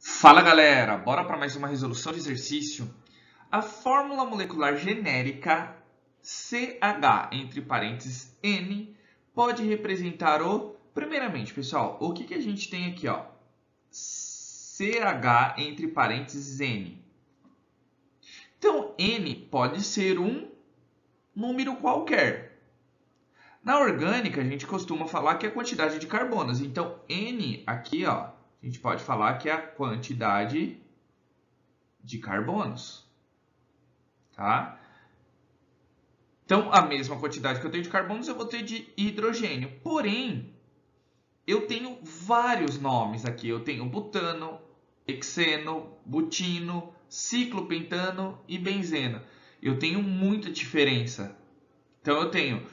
Fala galera, bora para mais uma resolução de exercício. A fórmula molecular genérica CH, entre parênteses N, pode representar o... Primeiramente, pessoal, o que a gente tem aqui, ó? CH, entre parênteses N. Então, N pode ser um número qualquer. Na orgânica, a gente costuma falar que é a quantidade de carbonos. Então, N aqui, ó, a gente pode falar que é a quantidade de carbonos, tá? Então, a mesma quantidade que eu tenho de carbonos, eu vou ter de hidrogênio. Porém, eu tenho vários nomes aqui. Eu tenho butano, hexeno, butino, ciclopentano e benzeno. Eu tenho muita diferença. Então, eu tenho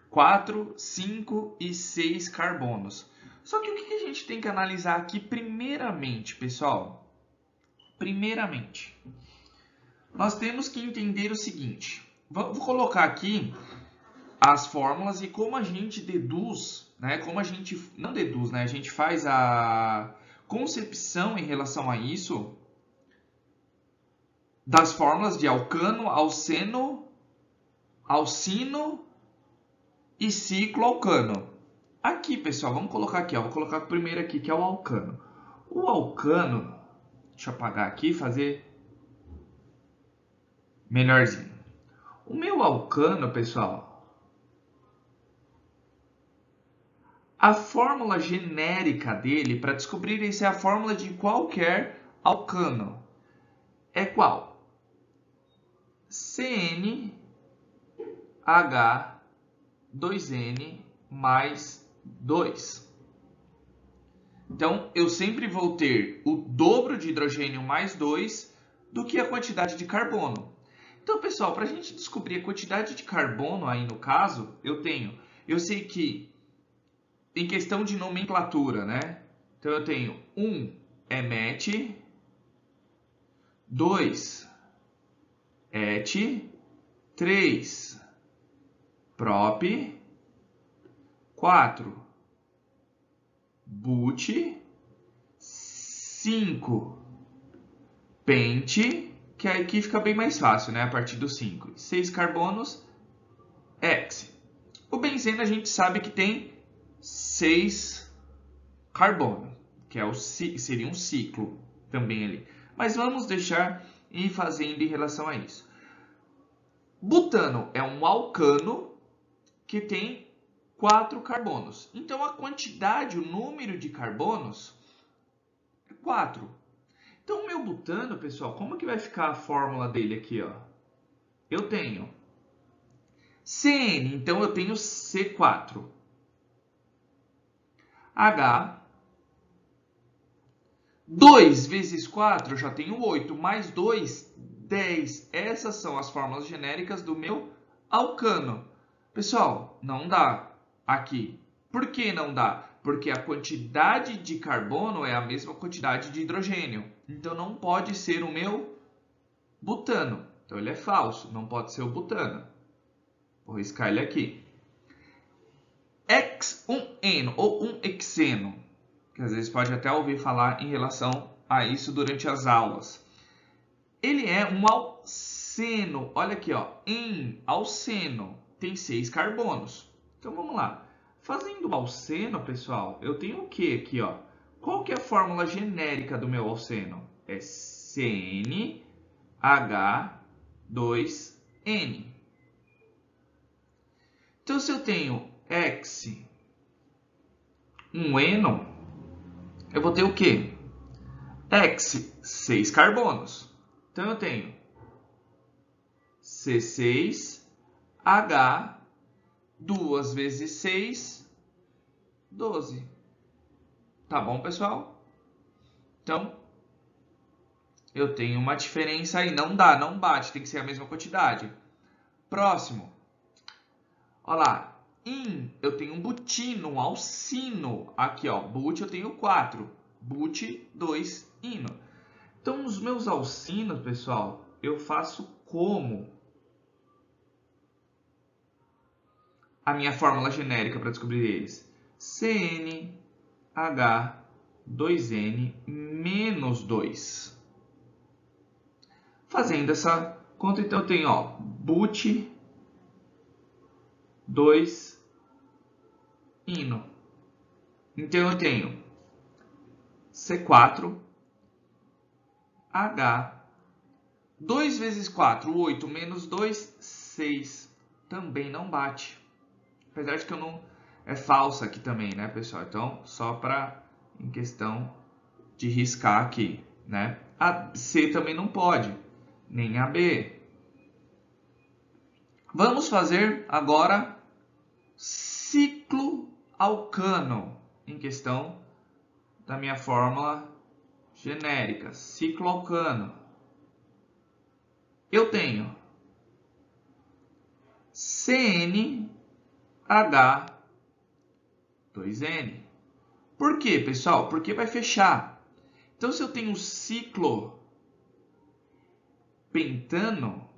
4, 5 e 6 carbonos. Só que o que a gente tem que analisar aqui primeiramente, pessoal? Primeiramente, nós temos que entender o seguinte. Vou colocar aqui as fórmulas e como a gente deduz, né? Como a gente não deduz, né? A gente faz a concepção em relação a isso das fórmulas de alcano, alceno, alcino e cicloalcano. Aqui, pessoal, vamos colocar aqui, ó. Vou colocar o primeiro aqui, que é o alcano. O alcano, deixa eu apagar aqui e fazer melhorzinho. O meu alcano, pessoal, a fórmula genérica dele, para descobrir se é a fórmula de qualquer alcano, é qual? CnH2n mais 2. Então, eu sempre vou ter o dobro de hidrogênio mais 2 do que a quantidade de carbono. Então, pessoal, para a gente descobrir a quantidade de carbono aí no caso, eu sei que em questão de nomenclatura, né? Então, eu tenho 1 é met, 2 et, 3 prop, 4 but, 5 pente, que aqui fica bem mais fácil, né? A partir do 5. 6 carbonos, hex. O benzeno a gente sabe que tem 6 carbonos, que é seria um ciclo também ali. Mas vamos deixar ir fazendo em relação a isso. Butano é um alcano que tem 4 carbonos. Então, a quantidade, o número de carbonos é 4. Então, o meu butano, pessoal, como que vai ficar a fórmula dele aqui, ó? Eu tenho CN, então eu tenho C4. H. 2 vezes 4, eu já tenho 8. Mais 2, 10. Essas são as fórmulas genéricas do meu alcano. Pessoal, não dá aqui. Por que não dá? Porque a quantidade de carbono é a mesma quantidade de hidrogênio. Então, não pode ser o meu butano. Então, ele é falso. Não pode ser o butano. Vou riscar ele aqui. X1N ou um hexeno, que às vezes pode até ouvir falar em relação a isso durante as aulas. Ele é um alceno. Olha aqui, ó. Em alceno tem 6 carbonos. Então, vamos lá. Fazendo alceno, pessoal, eu tenho o que aqui, ó? Qual que é a fórmula genérica do meu alceno? É CnH2n. Então, se eu tenho X, um eno, eu vou ter o quê? X, 6 carbonos. Então, eu tenho C6H, 2 vezes 6, 12. Tá bom, pessoal? Então, eu tenho uma diferença aí. Não dá, não bate. Tem que ser a mesma quantidade. Próximo. Olha lá. Eu tenho um butino, um alcino. Aqui, ó. But eu tenho 4. But, 2, ino. Então, os meus alcinos, pessoal, eu faço como? A minha fórmula genérica para descobrir eles. CnH2n menos 2. Fazendo essa conta, então eu tenho, ó, boot 2 hino. Então eu tenho C4 H 2 vezes 4, 8 menos 2, 6. Também não bate. Apesar de que eu não... é falsa aqui também, né, pessoal? Então, só para em questão de riscar aqui, né? A C também não pode, nem a B. Vamos fazer agora ciclo alcano, em questão da minha fórmula genérica. Ciclo alcano. Eu tenho CnH2n. Por quê, pessoal? Porque vai fechar. Então, se eu tenho um ciclo pentano,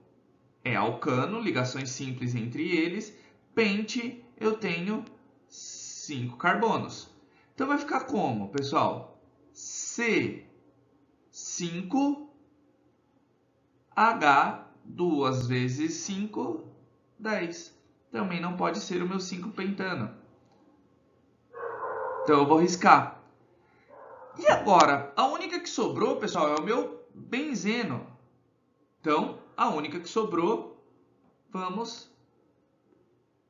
é alcano, ligações simples entre eles. Pente, eu tenho 5 carbonos. Então, vai ficar como, pessoal? C5H 2 vezes 5, 10. Também não pode ser o meu 5 pentano. Então, eu vou riscar. E agora, a única que sobrou, pessoal, é o meu benzeno. Então, a única que sobrou, vamos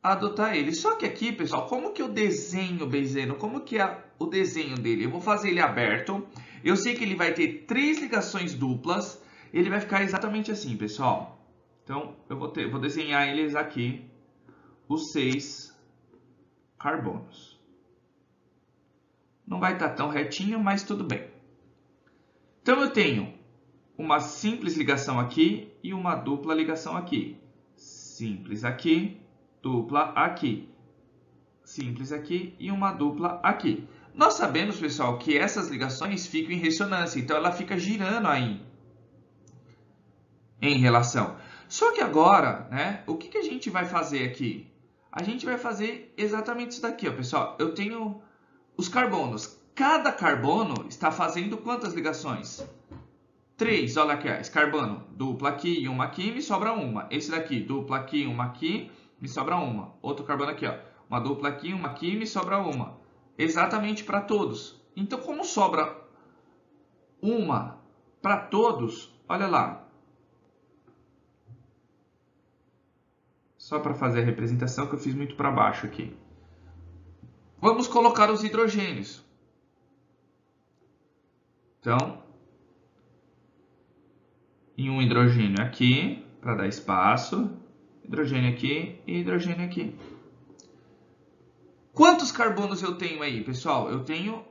adotar ele. Só que aqui, pessoal, como que eu desenho o benzeno? Como que é o desenho dele? Eu vou fazer ele aberto. Eu sei que ele vai ter 3 ligações duplas. Ele vai ficar exatamente assim, pessoal. Então, eu vou desenhar eles aqui, os 6 carbonos. Não vai estar tão retinho, mas tudo bem. Então, eu tenho uma simples ligação aqui e uma dupla ligação aqui. Simples aqui, dupla aqui. Simples aqui e uma dupla aqui. Nós sabemos, pessoal, que essas ligações ficam em ressonância. Então, ela fica girando aí em relação. Só que agora, né, o que a gente vai fazer aqui? A gente vai fazer exatamente isso daqui, ó, pessoal. Eu tenho os carbonos. Cada carbono está fazendo quantas ligações? 3, olha aqui, ó, esse carbono, dupla aqui e uma aqui, me sobra uma. Esse daqui, dupla aqui, uma aqui, me sobra uma. Outro carbono aqui, ó, uma dupla aqui, uma aqui, me sobra uma. Exatamente para todos. Então, como sobra uma para todos, olha lá. Só para fazer a representação que eu fiz muito para baixo aqui. Vamos colocar os hidrogênios. Então, em um hidrogênio aqui, para dar espaço, hidrogênio aqui e hidrogênio aqui. Quantos carbonos eu tenho aí, pessoal? Eu tenho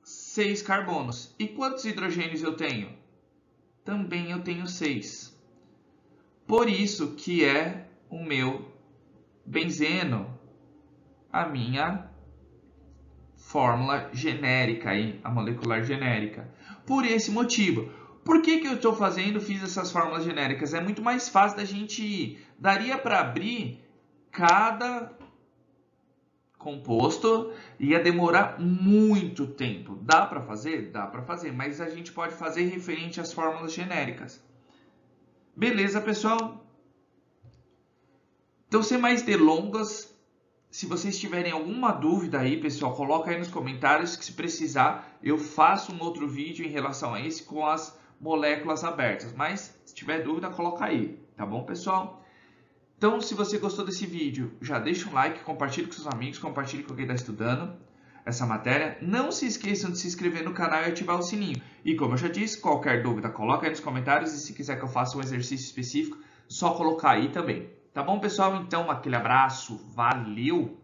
6 carbonos. E quantos hidrogênios eu tenho? Também eu tenho 6. Por isso que é o meu benzeno, a minha fórmula genérica aí, a molecular genérica. Por esse motivo. Por que eu estou fiz essas fórmulas genéricas? É muito mais fácil da gente ir. Daria para abrir cada composto, ia demorar muito tempo. Dá para fazer? Dá para fazer, mas a gente pode fazer referente às fórmulas genéricas. Beleza, pessoal? Então, sem mais delongas, se vocês tiverem alguma dúvida aí, pessoal, coloca aí nos comentários que se precisar, eu faço um outro vídeo em relação a esse com as moléculas abertas. Mas, se tiver dúvida, coloca aí, tá bom, pessoal? Então, se você gostou desse vídeo, já deixa um like, compartilhe com seus amigos, compartilhe com quem está estudando essa matéria. Não se esqueçam de se inscrever no canal e ativar o sininho. E como eu já disse, qualquer dúvida, coloca aí nos comentários. E se quiser que eu faça um exercício específico, só colocar aí também. Tá bom, pessoal? Então, aquele abraço. Valeu!